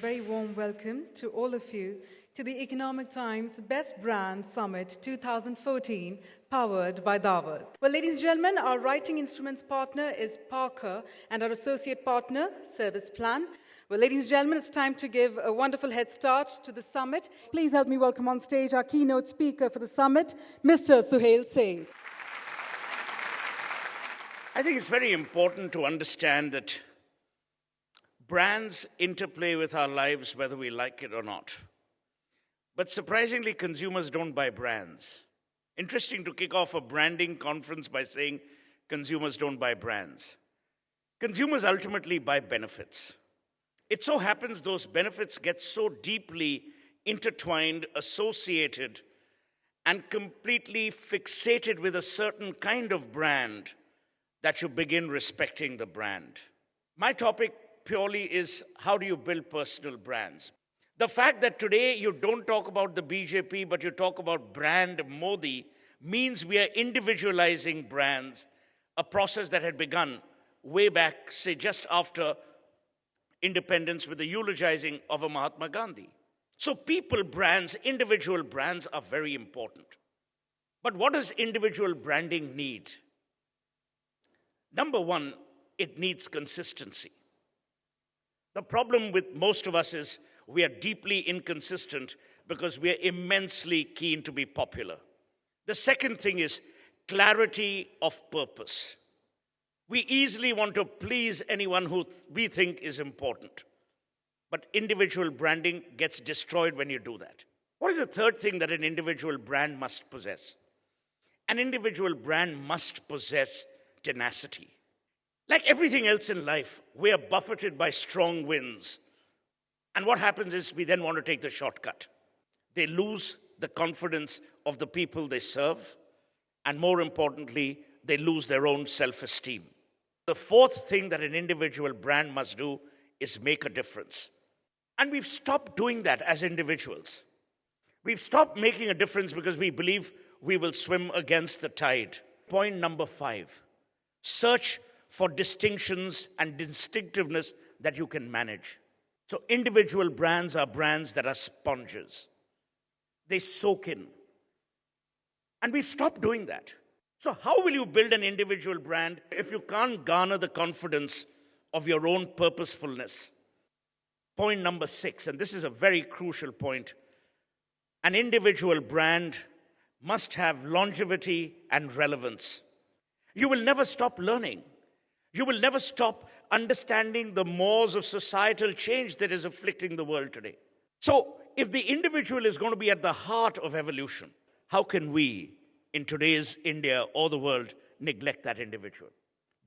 very warm welcome to all of you to the Economic Times Best Brand Summit 2014, powered by Daawat. Well, ladies and gentlemen, our writing instruments partner is Parker and our associate partner, Service Plan. Well, ladies and gentlemen, it's time to give a wonderful head start to the summit. Please help me welcome on stage our keynote speaker for the summit, Mr. Suhail Seth. I think it's very important to understand that brands interplay with our lives whether we like it or not. But surprisingly, consumers don't buy brands. Interesting to kick off a branding conference by saying consumers don't buy brands. Consumers ultimately buy benefits. It so happens those benefits get so deeply intertwined, associated, and completely fixated with a certain kind of brand that you begin respecting the brand. My topic purely is how do you build personal brands? The fact that today you don't talk about the BJP, but you talk about brand Modi means we are individualizing brands, a process that had begun way back, say, just after independence with the eulogizing of a Mahatma Gandhi. So people brands, individual brands are very important. But what does individual branding need? Number one, it needs consistency. The problem with most of us is we are deeply inconsistent because we are immensely keen to be popular. The second thing is clarity of purpose. We easily want to please anyone who we think is important. But individual branding gets destroyed when you do that. What is the third thing that an individual brand must possess? An individual brand must possess tenacity. Like everything else in life, we are buffeted by strong winds. And what happens is we then want to take the shortcut. They lose the confidence of the people they serve, and more importantly, they lose their own self-esteem. The fourth thing that an individual brand must do is make a difference. And we've stopped doing that as individuals. We've stopped making a difference because we believe we will swim against the tide. Point number 5, search for distinctions and distinctiveness that you can manage. So individual brands are brands that are sponges. They soak in. And we stopped doing that. So how will you build an individual brand if you can't garner the confidence of your own purposefulness? Point number 6, and this is a very crucial point. An individual brand must have longevity and relevance. You will never stop learning. You will never stop understanding the mores of societal change that is afflicting the world today. So, if the individual is going to be at the heart of evolution, how can we, in today's India or the world, neglect that individual?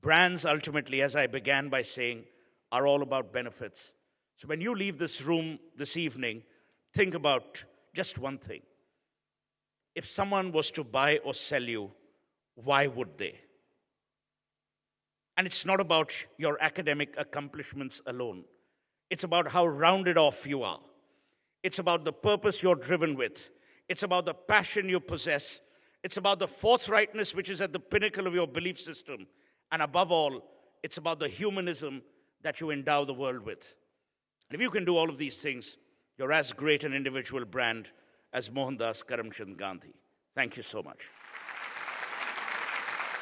Brands, ultimately, as I began by saying, are all about benefits. So when you leave this room this evening, think about just one thing. If someone was to buy or sell you, why would they? And it's not about your academic accomplishments alone. It's about how rounded off you are. It's about the purpose you're driven with. It's about the passion you possess. It's about the forthrightness which is at the pinnacle of your belief system. And above all, it's about the humanism that you endow the world with. And if you can do all of these things, you're as great an individual brand as Mohandas Karamchand Gandhi. Thank you so much.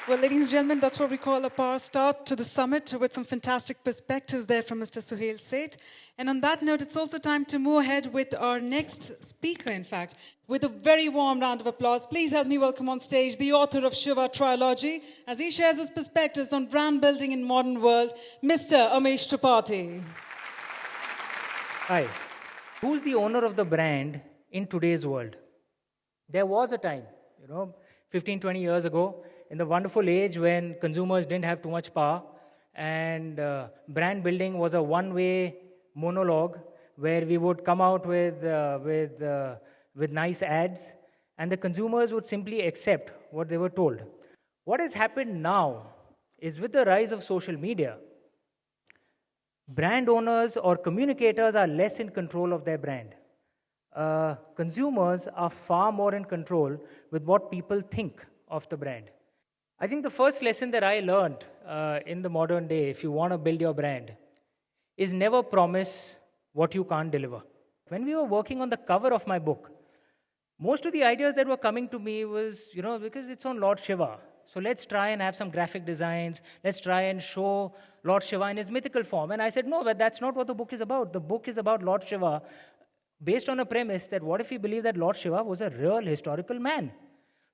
Well, ladies and gentlemen, that's what we call a power start to the summit with some fantastic perspectives there from Mr. Suhail Seth. And on that note, it's also time to move ahead with our next speaker, in fact, with a very warm round of applause. Please help me welcome on stage the author of Shiva Trilogy as he shares his perspectives on brand building in modern world, Mr. Amesh Tripathi. Hi. Who's the owner of the brand in today's world? There was a time, 15, 20 years ago, in the wonderful age when consumers didn't have too much power and brand building was a one-way monologue where we would come out with nice ads and the consumers would simply accept what they were told. What has happened now is with the rise of social media, brand owners or communicators are less in control of their brand. Consumers are far more in control with what people think of the brand. I think the first lesson that I learned in the modern day, if you want to build your brand, is never promise what you can't deliver. When we were working on the cover of my book, most of the ideas that were coming to me was, because it's on Lord Shiva. So let's try and have some graphic designs. Let's try and show Lord Shiva in his mythical form. And I said, no, but that's not what the book is about. The book is about Lord Shiva based on a premise that what if we believe that Lord Shiva was a real historical man?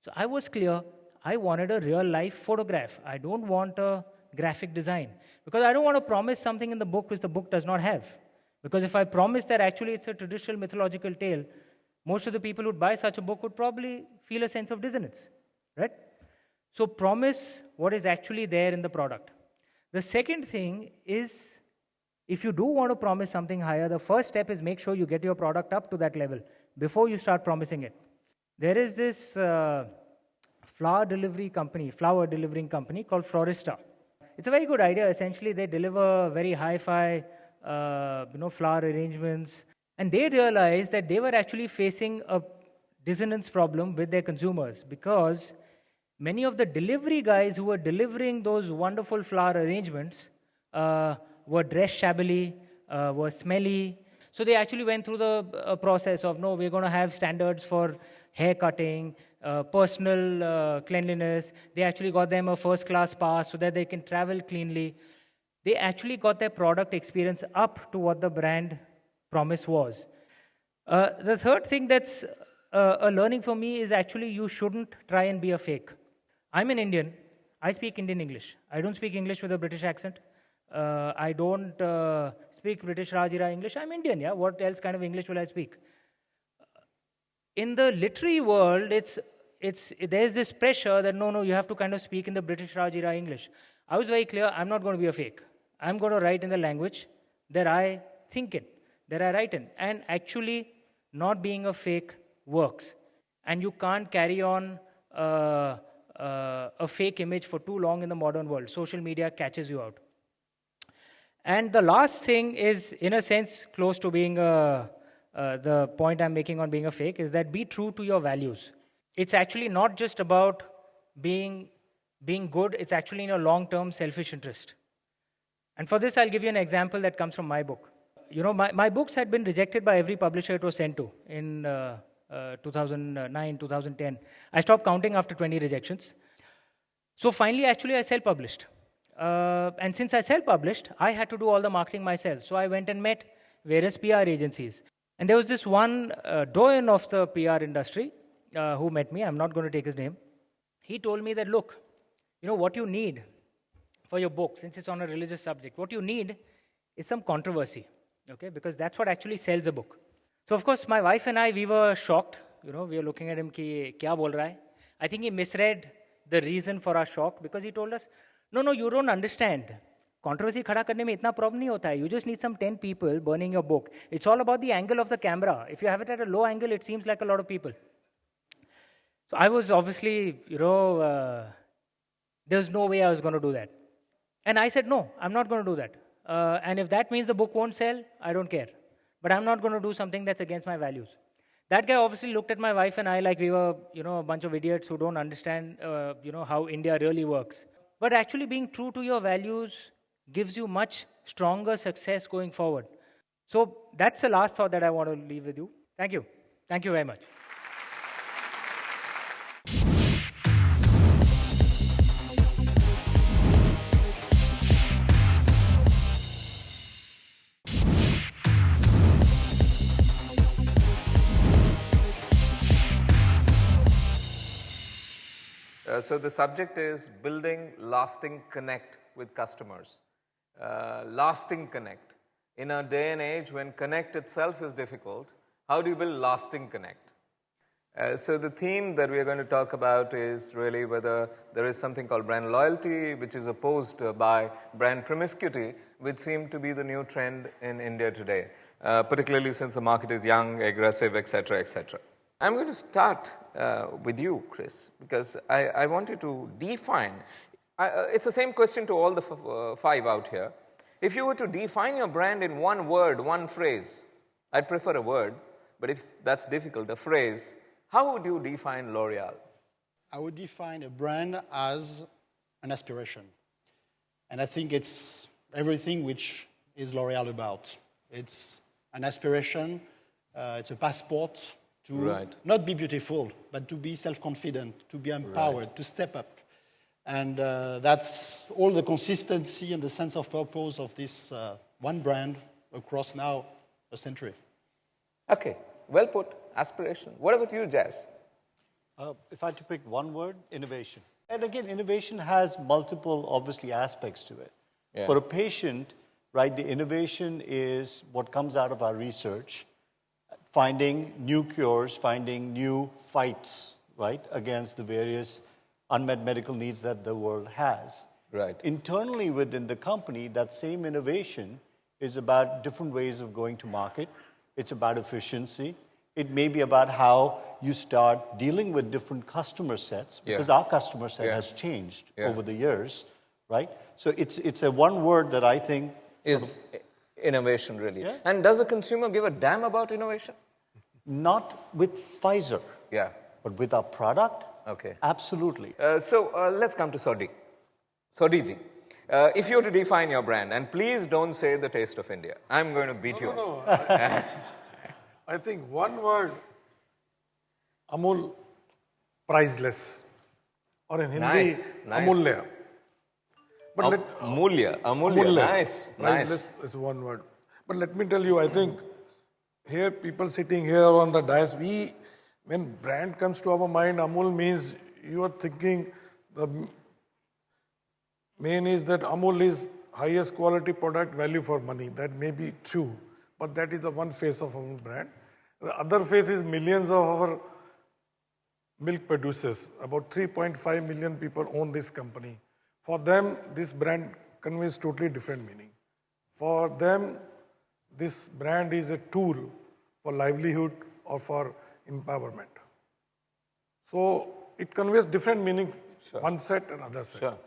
So I was clear, I wanted a real life photograph. I don't want a graphic design. Because I don't want to promise something in the book which the book does not have. Because if I promise that actually it's a traditional mythological tale, most of the people who'd buy such a book would probably feel a sense of dissonance, right? So promise what is actually there in the product. The second thing is, if you do want to promise something higher, the first step is make sure you get your product up to that level before you start promising it. There is this flower delivering company called Florista. It's a very good idea. Essentially, they deliver very hi-fi, flower arrangements. And they realized that they were actually facing a dissonance problem with their consumers because many of the delivery guys who were delivering those wonderful flower arrangements were dressed shabbily, were smelly. So they actually went through the process of, no, we're going to have standards for hair cutting, personal cleanliness. They actually got them a first-class pass so that they can travel cleanly. They actually got their product experience up to what the brand promise was. The third thing that's a learning for me is actually you shouldn't try and be a fake. I'm an Indian. I speak Indian English. I don't speak English with a British accent. I don't speak British Raj-era English. I'm Indian, yeah? What else kind of English will I speak? In the literary world, there's this pressure that, no, you have to kind of speak in the British Raj-era English. I was very clear, I'm not going to be a fake. I'm going to write in the language that I think in, that I write in. And actually, not being a fake works. And you can't carry on a fake image for too long in the modern world. Social media catches you out. And the last thing is, in a sense, close to being the point I'm making on being a fake, is that be true to your values. It's actually not just about being good, it's actually in your long-term selfish interest. And for this, I'll give you an example that comes from my book. My books had been rejected by every publisher it was sent to in 2009, 2010. I stopped counting after 20 rejections. So finally, actually, I self-published. And since I self-published, I had to do all the marketing myself. So I went and met various PR agencies. And there was this one doyen of the PR industry who met me. I'm not going to take his name. He told me that, look, what you need for your book, since it's on a religious subject, what you need is some controversy, okay? Because that's what actually sells a book. So, of course, my wife and I, we were shocked. We were looking at him, ki, kya bol raha hai? I think he misread the reason for our shock because he told us, no, you don't understand. Controversy khada karne mein itna problem nahi hota hai. You just need some 10 people burning your book. It's all about the angle of the camera. If you have it at a low angle, it seems like a lot of people. So I was obviously, there's no way I was going to do that. And I said, no, I'm not going to do that. And if that means the book won't sell, I don't care. But I'm not going to do something that's against my values. That guy obviously looked at my wife and I like we were, a bunch of idiots who don't understand, how India really works. But actually being true to your values gives you much stronger success going forward. So that's the last thought that I want to leave with you. Thank you. Thank you very much. So the subject is building lasting connect with customers. Lasting connect. In a day and age when connect itself is difficult, how do you build lasting connect? So the theme that we are going to talk about is really whether there is something called brand loyalty, which is opposed by brand promiscuity, which seem to be the new trend in India today, particularly since the market is young, aggressive, etc., etc. I'm going to start with you, Chris, because I want you to define. It's the same question to all the five out here. If you were to define your brand in one word, one phrase, I'd prefer a word, but if that's difficult, a phrase, how would you define L'Oréal? I would define a brand as an aspiration. And I think it's everything which is L'Oréal about. It's an aspiration. It's a passport to Right. not be beautiful, but to be self-confident, to be empowered, to step up. And that's all the consistency and the sense of purpose of this one brand across now a century. Okay, well put, aspiration. What about you, Jazz? If I had to pick one word, innovation. And again, innovation has multiple, obviously, aspects to it. Yeah. For a patient, right, the innovation is what comes out of our research, finding new cures, finding new fights, right, against the various unmet medical needs that the world has. Right. Internally within the company, that same innovation is about different ways of going to market. It's about efficiency. It may be about how you start dealing with different customer sets, because our customer set has changed over the years, right? So it's a one word that I think Is innovation really? Yeah. And does the consumer give a damn about innovation? not with Pfizer, Yeah. but with our product, Okay. absolutely. So let's come to Sodhi. Sodhi ji, if you were to define your brand, and please don't say the taste of India. I'm going to beat you. No, I think one word, Amul, priceless. Or in Hindi, Nice, nice. Amulya. But Amulya, nice, Priceless nice. is one word. But let me tell you, I think here, people sitting here on the dais, when brand comes to our mind, Amul means you are thinking the main is that Amul is highest quality product, value for money. That may be true, but that is the one face of Amul brand. The other face is millions of our milk producers. About 3.5 million people own this company. For them, this brand conveys totally different meaning. For them, this brand is a tool for livelihood or for empowerment. So it conveys different meaning, one set and other set. Sure.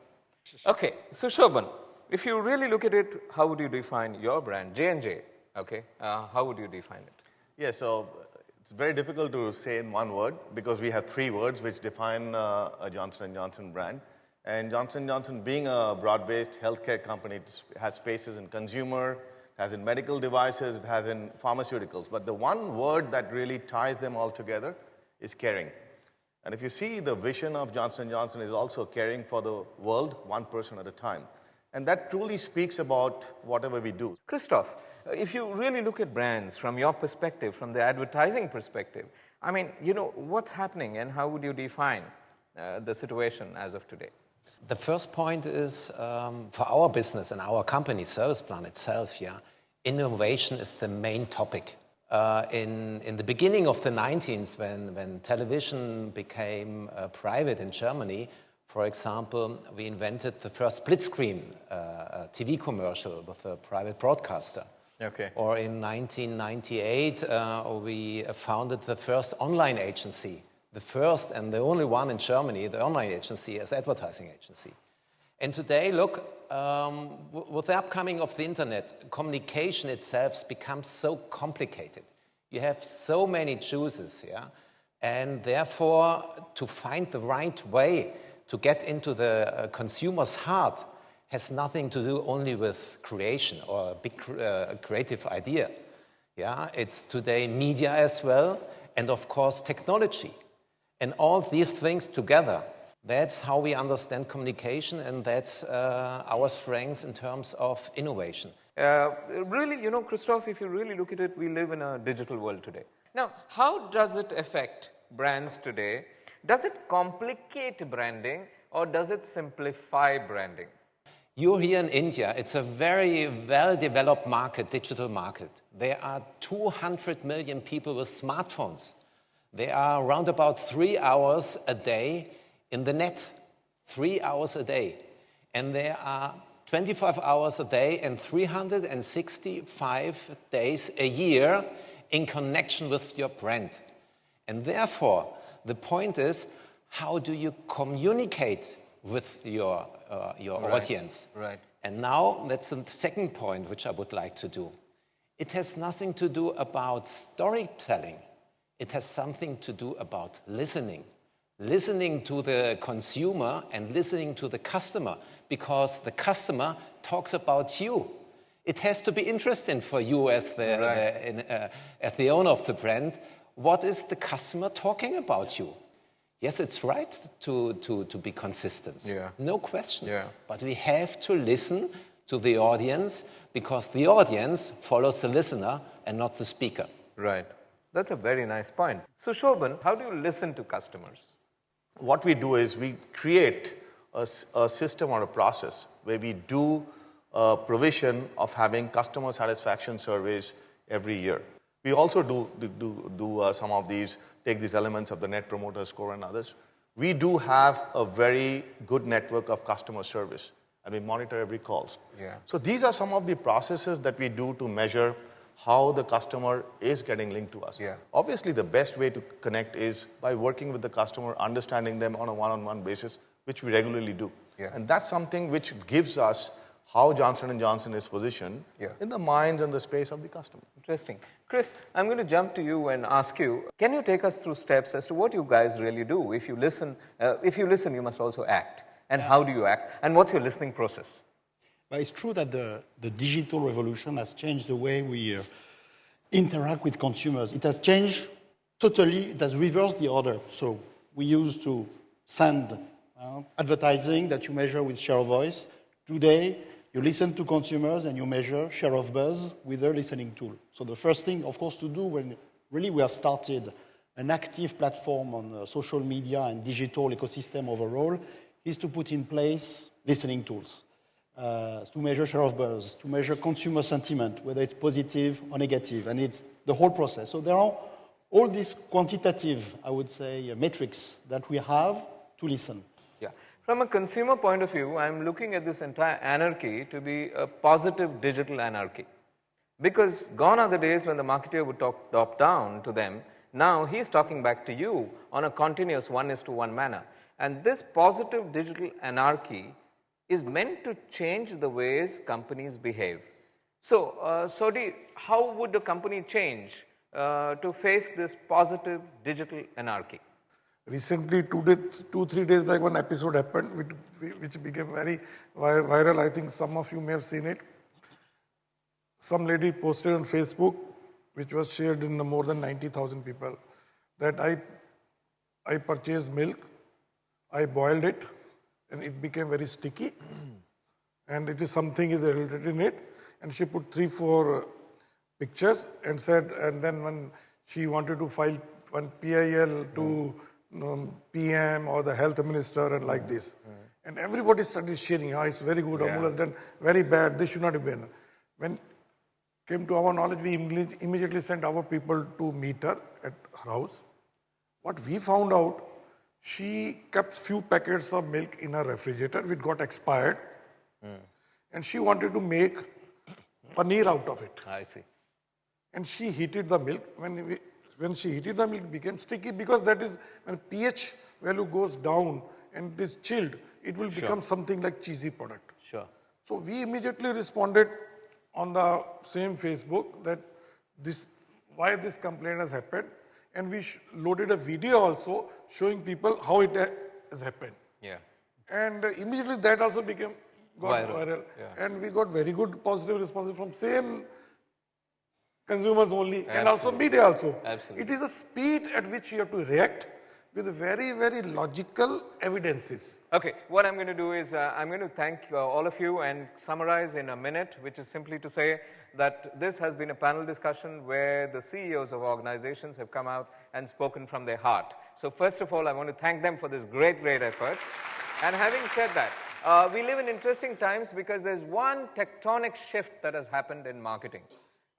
Okay, so Shobhan, if you really look at it, how would you define your brand, J&J? Okay, how would you define it? Yeah, so it's very difficult to say in one word because we have three words which define a Johnson & Johnson brand. And Johnson & Johnson, being a broad-based healthcare company, it has spaces in consumer, it has in medical devices, it has in pharmaceuticals. But the one word that really ties them all together is caring. And if you see, the vision of Johnson & Johnson is also caring for the world, one person at a time. And that truly speaks about whatever we do. Christoph, if you really look at brands from your perspective, from the advertising perspective, I mean, you know, what's happening and how would you define the situation as of today? The first point is for our business and our company, Serviceplan itself, innovation is the main topic. In the beginning of the 19th, when television became private in Germany, for example, we invented the first split screen TV commercial with a private broadcaster. Okay. Or in 1998, we founded the first online agency, the first and the only one in Germany, the online agency as advertising agency. And today, look, with the upcoming of the internet, communication itself becomes so complicated. You have so many choices, and therefore, to find the right way to get into the consumer's heart has nothing to do only with creation or a big creative idea. It's today media as well, and of course technology. And all these things together, that's how we understand communication, and that's our strength in terms of innovation. Really, you know, Christoph, if you really look at it, we live in a digital world today. Now, how does it affect brands today? Does it complicate branding or does it simplify branding? You're here in India. It's a very well-developed market, digital market. There are 200 million people with smartphones. They are around about 3 hours a day in the net, 3 hours a day. And there are 25 hours a day and 365 days a year in connection with your brand. And therefore, the point is, how do you communicate with your audience? Right. And now, that's the second point which I would like to do. It has nothing to do about storytelling. It has something to do about listening. Listening to the consumer and listening to the customer, because the customer talks about you. It has to be interesting for you as as the owner of the brand. What is the customer talking about you? Yes, it's right to be consistent. Yeah. No question. Yeah. But we have to listen to the audience because the audience follows the listener and not the speaker. Right. That's a very nice point. So, Shobhan, how do you listen to customers? What we do is we create a system or a process where we do a provision of having customer satisfaction surveys every year. We also do some of these, take these elements of the Net Promoter Score and others. We do have a very good network of customer service, and we monitor every call. Yeah. So these are some of the processes that we do to measure how the customer is getting linked to us. Yeah. Obviously, the best way to connect is by working with the customer, understanding them on a one-on-one basis, which we regularly do. Yeah. And that's something which gives us how Johnson & Johnson is positioned in the minds and the space of the customer. Interesting. Chris, I'm going to jump to you and ask you, can you take us through steps as to what you guys really do? If you listen, you must also act. And how do you act? And what's your listening process? Well, it's true that the digital revolution has changed the way we interact with consumers. It has changed totally, it has reversed the order. So we used to send advertising that you measure with share of voice. Today, you listen to consumers and you measure share of buzz with a listening tool. So the first thing, of course, to do when really we have started an active platform on social media and digital ecosystem overall is to put in place listening tools. To measure share of buzz, to measure consumer sentiment, whether it's positive or negative, and it's the whole process. So there are all these quantitative, I would say, metrics that we have to listen. Yeah. From a consumer point of view, I'm looking at this entire anarchy to be a positive digital anarchy. Because gone are the days when the marketer would talk top-down to them. Now he's talking back to you on a continuous 1:1 manner. And this positive digital anarchy is meant to change the ways companies behave. So, Sodhi, how would a company change to face this positive digital anarchy? Recently, 2-3 days back, one episode happened which became very viral. I think some of you may have seen it. Some lady posted on Facebook, which was shared in more than 90,000 people, that I purchased milk, I boiled it, and it became very sticky, and it is something is related in it. And she put 3-4 pictures and said, and then when she wanted to file one PIL to PM or the health minister and like this. And everybody started sharing, it's very good, Amul has done very bad, this should not have been. When came to our knowledge, we immediately sent our people to meet her at her house. What we found out, she kept few packets of milk in her refrigerator, which got expired. And she wanted to make paneer out of it. I see. And she heated the milk. When she heated the milk, it became sticky because that is when pH value goes down and it is chilled, it will become something like cheesy product. Sure. So we immediately responded on the same Facebook that why this complaint has happened, and we loaded a video also showing people how it has happened. Yeah. And immediately that also got viral. Yeah. And we got very good positive responses from same consumers only, and also media also. Absolutely. It is the speed at which you have to react with very, very logical evidences. Okay, what I'm going to do is I'm going to thank all of you and summarize in a minute, which is simply to say that this has been a panel discussion where the CEOs of organizations have come out and spoken from their heart. So first of all, I want to thank them for this great, great effort. And having said that, we live in interesting times because there's one tectonic shift that has happened in marketing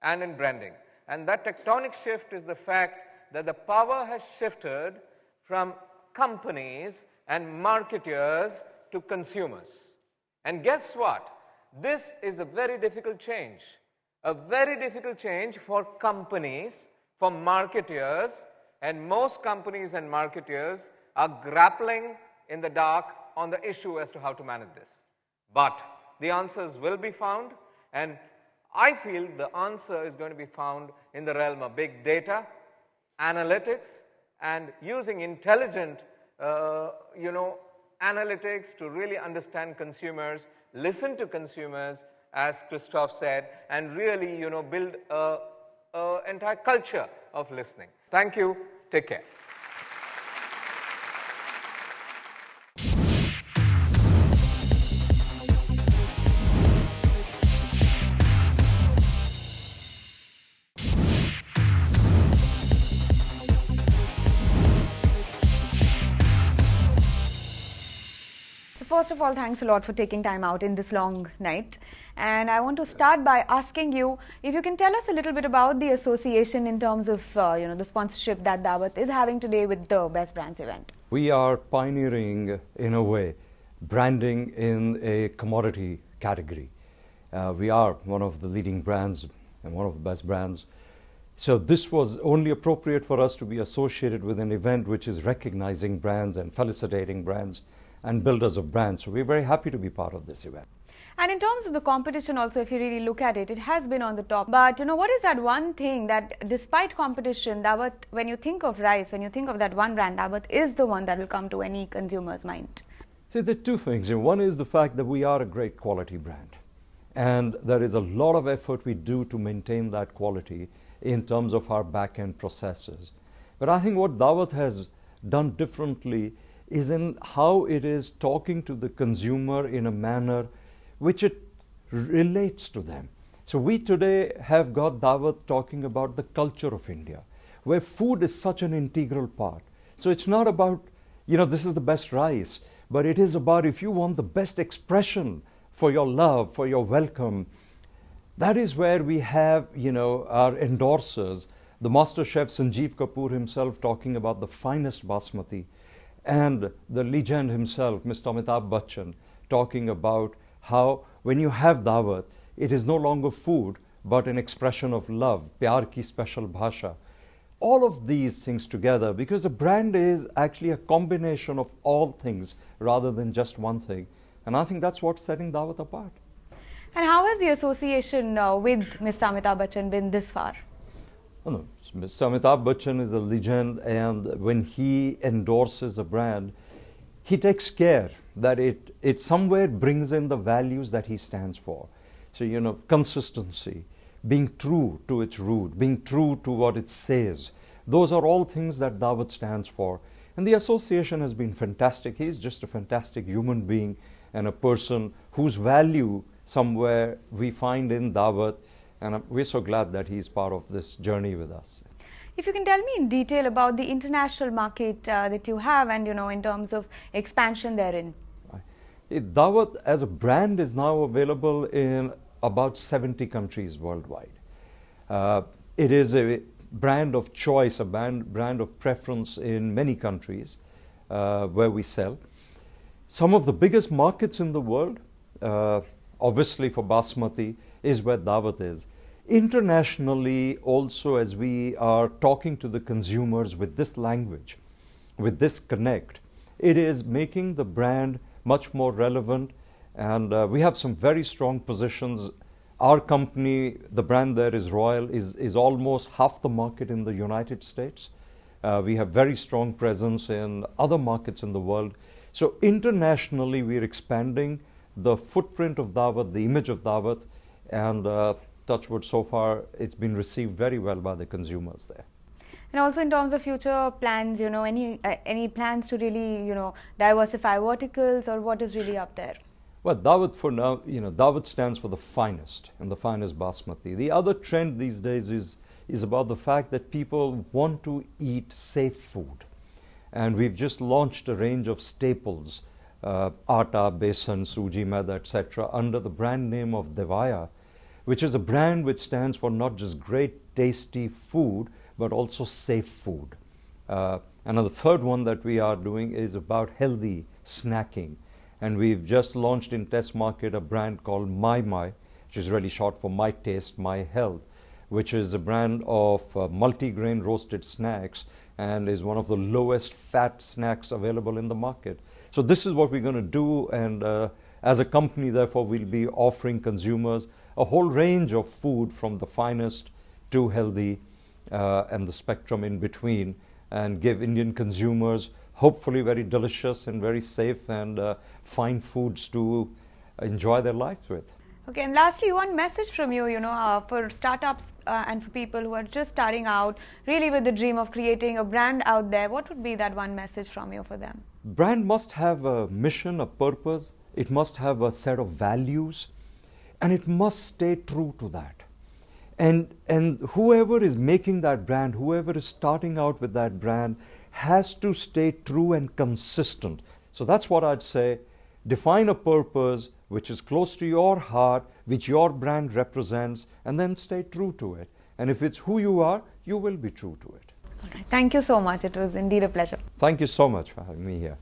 and in branding. And that tectonic shift is the fact that the power has shifted from companies and marketers to consumers. And guess what? This is a very difficult change. A very difficult change for companies, for marketers, and most companies and marketers are grappling in the dark on the issue as to how to manage this. But the answers will be found, and I feel the answer is going to be found in the realm of big data, analytics, and using intelligent, analytics to really understand consumers, listen to consumers, as Christoph said, and really, build a entire culture of listening. Thank you. Take care. First of all, thanks a lot for taking time out in this long night. And I want to start by asking you if you can tell us a little bit about the association in terms of the sponsorship that Daawat is having today with the Best Brands event. We are pioneering, in a way, branding in a commodity category. We are one of the leading brands and one of the best brands. So this was only appropriate for us to be associated with an event which is recognizing brands and felicitating brands and builders of brands. So we're very happy to be part of this event. And in terms of the competition also, if you really look at it, it has been on the top. But what is that one thing that despite competition, Daawat, when you think of rice, when you think of that one brand, Daawat is the one that will come to any consumer's mind? See, there are two things. One is the fact that we are a great quality brand. And there is a lot of effort we do to maintain that quality in terms of our back-end processes. But I think what Daawat has done differently is in how it is talking to the consumer in a manner which it relates to them. So we today have got Daawat talking about the culture of India, where food is such an integral part. So it's not about, this is the best rice, but it is about if you want the best expression for your love, for your welcome, that is where we have, our endorsers, the master chef Sanjeev Kapoor himself talking about the finest basmati, and the legend himself, Mr. Amitabh Bachchan, talking about how when you have Daawat, it is no longer food, but an expression of love, pyar ki special bhasha. All of these things together, because a brand is actually a combination of all things rather than just one thing. And I think that's what's setting Daawat apart. And how has the association with Mr. Amitabh Bachchan been this far? Oh, no. Mr. Amitabh Bachchan is a legend, and when he endorses a brand, he takes care that it somewhere brings in the values that he stands for. So, consistency, being true to its root, being true to what it says. Those are all things that Daawat stands for. And the association has been fantastic. He's just a fantastic human being and a person whose value somewhere we find in Daawat. And we're so glad that he's part of this journey with us. If you can tell me in detail about the international market that you have and, in terms of expansion therein. Daawat as a brand is now available in about 70 countries worldwide. It is a brand of choice, a brand of preference in many countries where we sell. Some of the biggest markets in the world, obviously for Basmati, is where Daawat is. Internationally also, as we are talking to the consumers with this language, with this connect, it is making the brand much more relevant, and we have some very strong positions. Our company, the brand there is Royal, is almost half the market in the United States. We have very strong presence in other markets in the world. So internationally, we're expanding the footprint of Daawat, the image of Daawat, and touchwood, so far it's been received very well by the consumers there. And also in terms of future plans, any plans to really, diversify verticals, or what is really up there? Well, Daawat for now, Daawat stands for the finest and the finest Basmati. The other trend these days is about the fact that people want to eat safe food. And we've just launched a range of staples, atta, besan, suji, maida, etc., under the brand name of Devaya, which is a brand which stands for not just great tasty food, but also safe food. And the third one that we are doing is about healthy snacking. And we've just launched in test market a brand called My, which is really short for My Taste, My Health, which is a brand of multi-grain roasted snacks and is one of the lowest fat snacks available in the market. So this is what we're going to do, and as a company, therefore, we'll be offering consumers a whole range of food from the finest to healthy and the spectrum in between, and give Indian consumers hopefully very delicious and very safe and fine foods to enjoy their lives with. Okay, and lastly, one message from you, for startups and for people who are just starting out, really with the dream of creating a brand out there, what would be that one message from you for them? Brand must have a mission, a purpose. It must have a set of values, and it must stay true to that. And whoever is making that brand, whoever is starting out with that brand, has to stay true and consistent. So that's what I'd say. Define a purpose which is close to your heart, which your brand represents, and then stay true to it. And if it's who you are, you will be true to it. All right. Thank you so much. It was indeed a pleasure. Thank you so much for having me here.